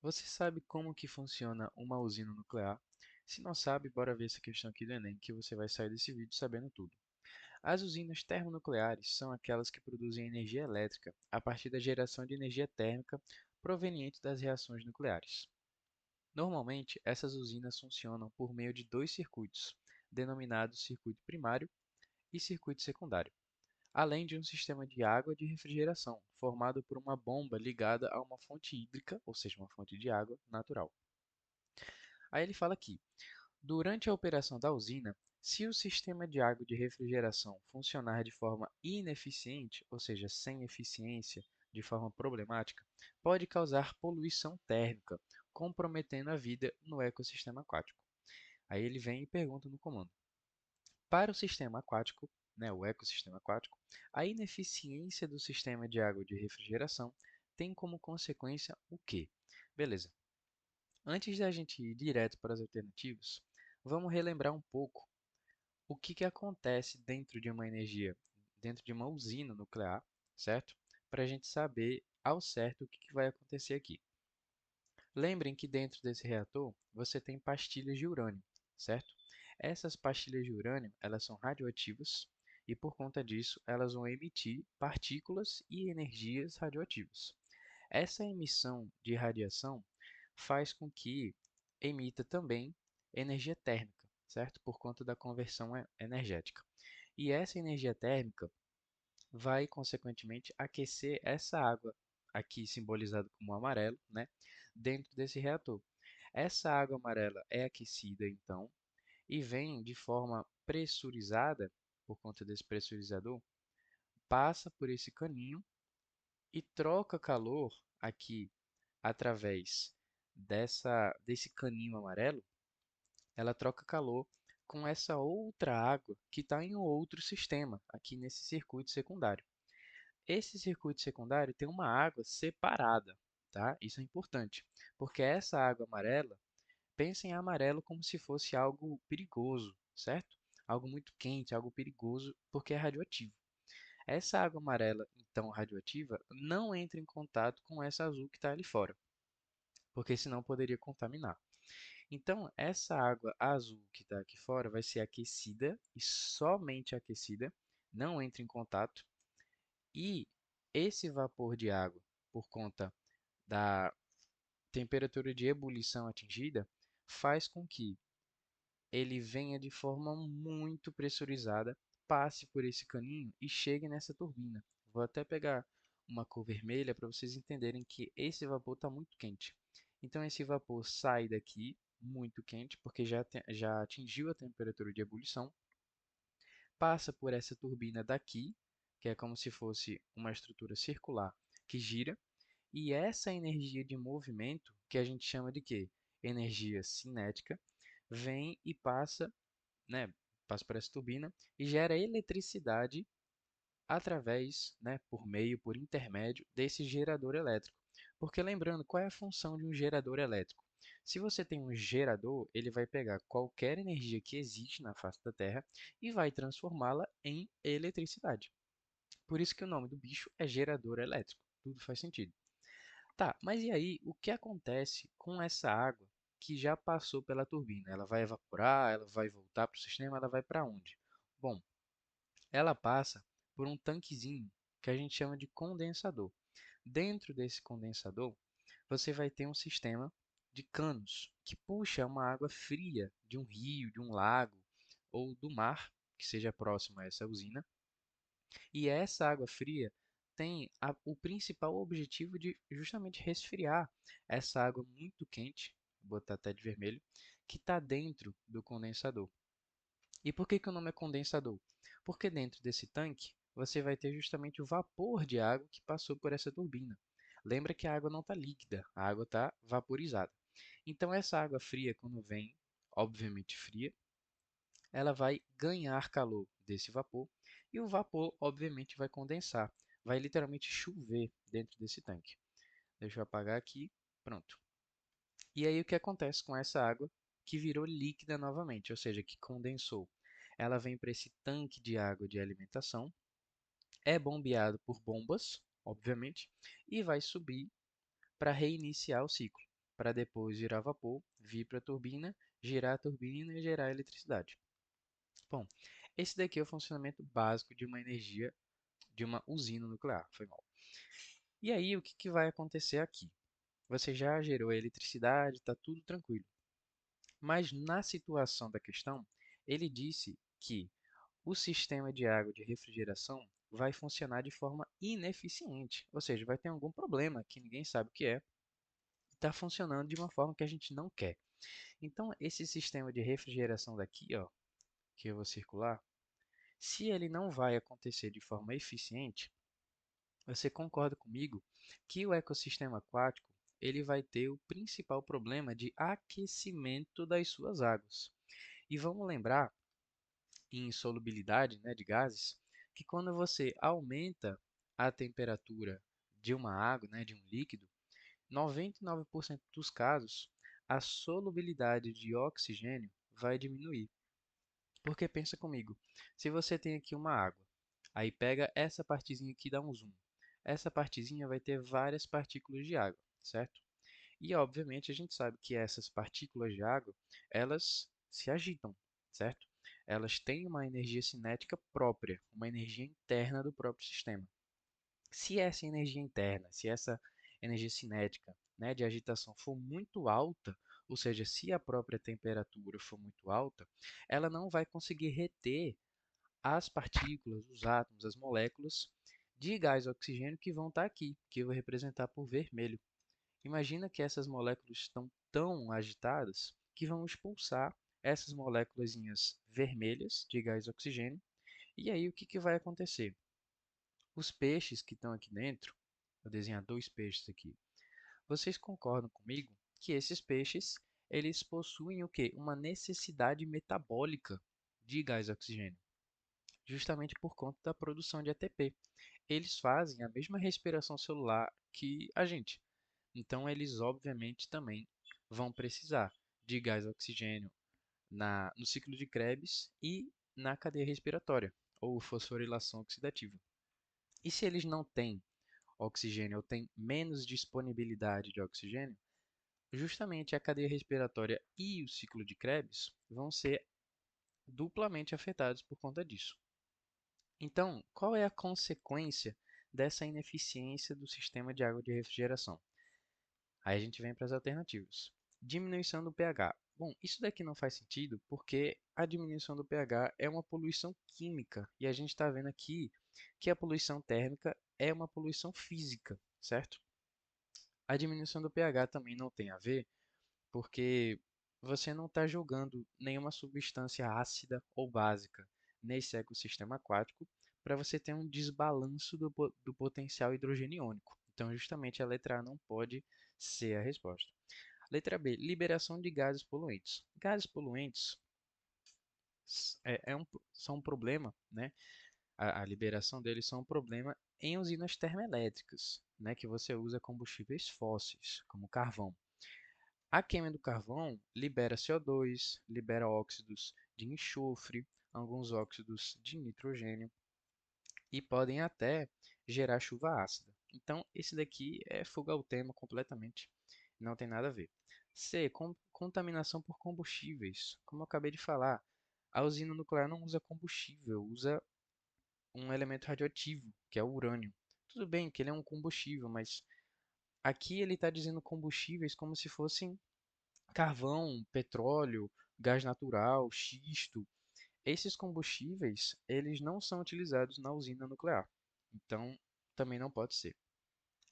Você sabe como que funciona uma usina nuclear? Se não sabe, bora ver essa questão aqui do Enem, que você vai sair desse vídeo sabendo tudo. As usinas termonucleares são aquelas que produzem energia elétrica a partir da geração de energia térmica proveniente das reações nucleares. Normalmente, essas usinas funcionam por meio de dois circuitos, denominados circuito primário e circuito secundário, além de um sistema de água de refrigeração, formado por uma bomba ligada a uma fonte hídrica, ou seja, uma fonte de água natural. Aí ele fala aqui: durante a operação da usina, se o sistema de água de refrigeração funcionar de forma ineficiente, ou seja, sem eficiência, de forma problemática, pode causar poluição térmica, comprometendo a vida no ecossistema aquático. Aí ele vem e pergunta no comando: para o sistema aquático, né, o ecossistema aquático, a ineficiência do sistema de água de refrigeração tem como consequência o quê? Beleza. Antes da gente ir direto para as alternativas, vamos relembrar um pouco o que que acontece dentro de uma energia, dentro de uma usina nuclear, certo? Para a gente saber ao certo o que que vai acontecer aqui. Lembrem que dentro desse reator você tem pastilhas de urânio, certo? Essas pastilhas de urânio, elas são radioativas e por conta disso elas vão emitir partículas e energias radioativas. Essa emissão de radiação faz com que emita também energia térmica, certo? Por conta da conversão energética. E essa energia térmica vai, consequentemente, aquecer essa água, aqui simbolizada como amarelo, né, dentro desse reator. Essa água amarela é aquecida, então, e vem de forma pressurizada, por conta desse pressurizador, passa por esse caninho e troca calor aqui através desse caninho amarelo, ela troca calor com essa outra água que está em um outro sistema, aqui nesse circuito secundário. Esse circuito secundário tem uma água separada, tá? Isso é importante, porque essa água amarela, pensa em amarelo como se fosse algo perigoso, certo? Algo muito quente, algo perigoso, porque é radioativo. Essa água amarela, então radioativa, não entra em contato com essa azul que está ali fora, porque senão poderia contaminar. Então, essa água azul que está aqui fora vai ser aquecida e somente aquecida, não entra em contato, e esse vapor de água, por conta da temperatura de ebulição atingida, faz com que ele venha de forma muito pressurizada, passe por esse caninho e chegue nessa turbina. Vou até pegar uma cor vermelha para vocês entenderem que esse vapor está muito quente. Então, esse vapor sai daqui muito quente, porque já atingiu a temperatura de ebulição, passa por essa turbina daqui, que é como se fosse uma estrutura circular que gira, e essa energia de movimento, que a gente chama de quê? Energia cinética, vem e passa, né, passa por essa turbina e gera eletricidade através, né, por meio, por intermédio desse gerador elétrico. Porque lembrando, qual é a função de um gerador elétrico? Se você tem um gerador, ele vai pegar qualquer energia que existe na face da Terra e vai transformá-la em eletricidade. Por isso que o nome do bicho é gerador elétrico. Tudo faz sentido. Tá, mas e aí, o que acontece com essa água que já passou pela turbina? Ela vai evaporar, ela vai voltar para o sistema, ela vai para onde? Bom, ela passa por um tanquezinho que a gente chama de condensador. Dentro desse condensador, você vai ter um sistema de canos que puxa uma água fria de um rio, de um lago ou do mar, que seja próximo a essa usina, e essa água fria tem o principal objetivo de justamente resfriar essa água muito quente, vou botar até de vermelho, que está dentro do condensador. E por que que o nome é condensador? Porque dentro desse tanque você vai ter justamente o vapor de água que passou por essa turbina. Lembra que a água não está líquida, a água está vaporizada. Então essa água fria, quando vem, obviamente fria, ela vai ganhar calor desse vapor e o vapor, obviamente, vai condensar. Vai literalmente chover dentro desse tanque. Deixa eu apagar aqui. Pronto. E aí o que acontece com essa água que virou líquida novamente, ou seja, que condensou? Ela vem para esse tanque de água de alimentação, é bombeado por bombas, obviamente, e vai subir para reiniciar o ciclo. para depois virar vapor, vir para a turbina, girar a turbina e gerar eletricidade. Bom, esse daqui é o funcionamento básico de uma energia, de uma usina nuclear, foi mal. E aí, o que que vai acontecer aqui? Você já gerou a eletricidade, está tudo tranquilo. Mas na situação da questão, ele disse que o sistema de água de refrigeração vai funcionar de forma ineficiente, ou seja, vai ter algum problema que ninguém sabe o que é, está funcionando de uma forma que a gente não quer. Então, esse sistema de refrigeração daqui, ó, que eu vou circular, se ele não vai acontecer de forma eficiente, você concorda comigo que o ecossistema aquático ele vai ter o principal problema de aquecimento das suas águas. E vamos lembrar, em solubilidade, né, de gases, que quando você aumenta a temperatura de uma água, né, de um líquido, 99% dos casos, a solubilidade de oxigênio vai diminuir. Porque pensa comigo, se você tem aqui uma água, aí pega essa partezinha aqui e dá um zoom. Essa partezinha vai ter várias partículas de água, certo? E obviamente a gente sabe que essas partículas de água, elas se agitam, certo? Elas têm uma energia cinética própria, uma energia interna do próprio sistema. Se essa energia interna, se essa energia cinética, né, de agitação for muito alta, ou seja, se a própria temperatura for muito alta, ela não vai conseguir reter as partículas, os átomos, as moléculas de gás oxigênio que vão estar aqui, que eu vou representar por vermelho. Imagina que essas moléculas estão tão agitadas que vão expulsar essas moléculas vermelhas de gás oxigênio. E aí o que, que vai acontecer? Os peixes que estão aqui dentro, vou desenhar dois peixes aqui. Vocês concordam comigo que esses peixes, eles possuem o quê? Uma necessidade metabólica de gás oxigênio, justamente por conta da produção de ATP. Eles fazem a mesma respiração celular que a gente. Então, eles obviamente também vão precisar de gás oxigênio no ciclo de Krebs e na cadeia respiratória, ou fosforilação oxidativa. E se eles não têm oxigênio ou têm menos disponibilidade de oxigênio, justamente a cadeia respiratória e o ciclo de Krebs vão ser duplamente afetados por conta disso. Então, qual é a consequência dessa ineficiência do sistema de água de refrigeração? Aí a gente vem para as alternativas. Diminuição do pH. Bom, isso daqui não faz sentido porque a diminuição do pH é uma poluição química e a gente está vendo aqui que a poluição térmica é uma poluição física, certo? A diminuição do pH também não tem a ver porque você não está jogando nenhuma substância ácida ou básica nesse ecossistema aquático para você ter um desbalanço do potencial hidrogeniônico. Então, justamente a letra A não pode ser a resposta. Letra B, liberação de gases poluentes. Gases poluentes são um problema, né? A liberação deles são um problema em usinas termoelétricas, né? Que você usa combustíveis fósseis, como carvão. A queima do carvão libera CO2, libera óxidos de enxofre, alguns óxidos de nitrogênio e podem até gerar chuva ácida. Então, esse daqui é fuga ao tema completamente, não tem nada a ver. C. Contaminação por combustíveis. Como eu acabei de falar, a usina nuclear não usa combustível, usa um elemento radioativo, que é o urânio. Tudo bem que ele é um combustível, mas aqui ele está dizendo combustíveis como se fossem carvão, petróleo, gás natural, xisto. Esses combustíveis, eles não são utilizados na usina nuclear. Então, também não pode ser.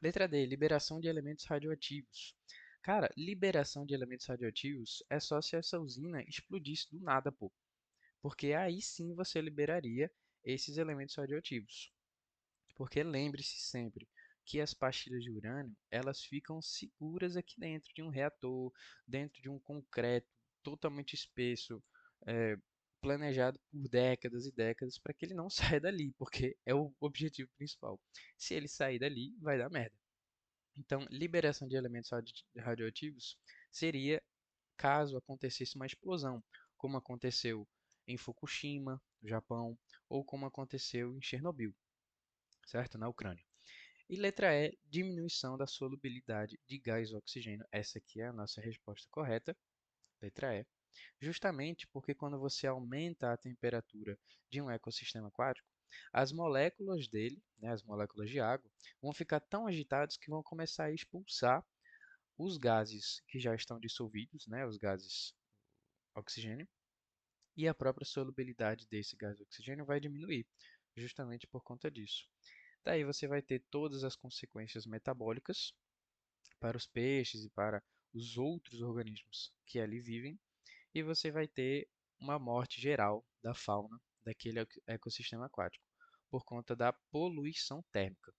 Letra D, liberação de elementos radioativos. Cara, liberação de elementos radioativos é só se essa usina explodisse do nada, pô. Porque aí sim você liberaria esses elementos radioativos. Porque lembre-se sempre que as pastilhas de urânio, elas ficam seguras aqui dentro de um reator, dentro de um concreto totalmente espesso, é, planejado por décadas e décadas para que ele não saia dali, porque é o objetivo principal. Se ele sair dali, vai dar merda. Então, liberação de elementos radioativos seria caso acontecesse uma explosão, como aconteceu em Fukushima, no Japão, ou como aconteceu em Chernobyl, certo? Na Ucrânia. E letra E, diminuição da solubilidade de gás oxigênio. Essa aqui é a nossa resposta correta, letra E. Justamente porque quando você aumenta a temperatura de um ecossistema aquático, as moléculas dele, né, as moléculas de água, vão ficar tão agitadas que vão começar a expulsar os gases que já estão dissolvidos, né, os gases oxigênio, e a própria solubilidade desse gás oxigênio vai diminuir, justamente por conta disso. Daí você vai ter todas as consequências metabólicas para os peixes e para os outros organismos que ali vivem, e você vai ter uma morte geral da fauna daquele ecossistema aquático, por conta da poluição térmica.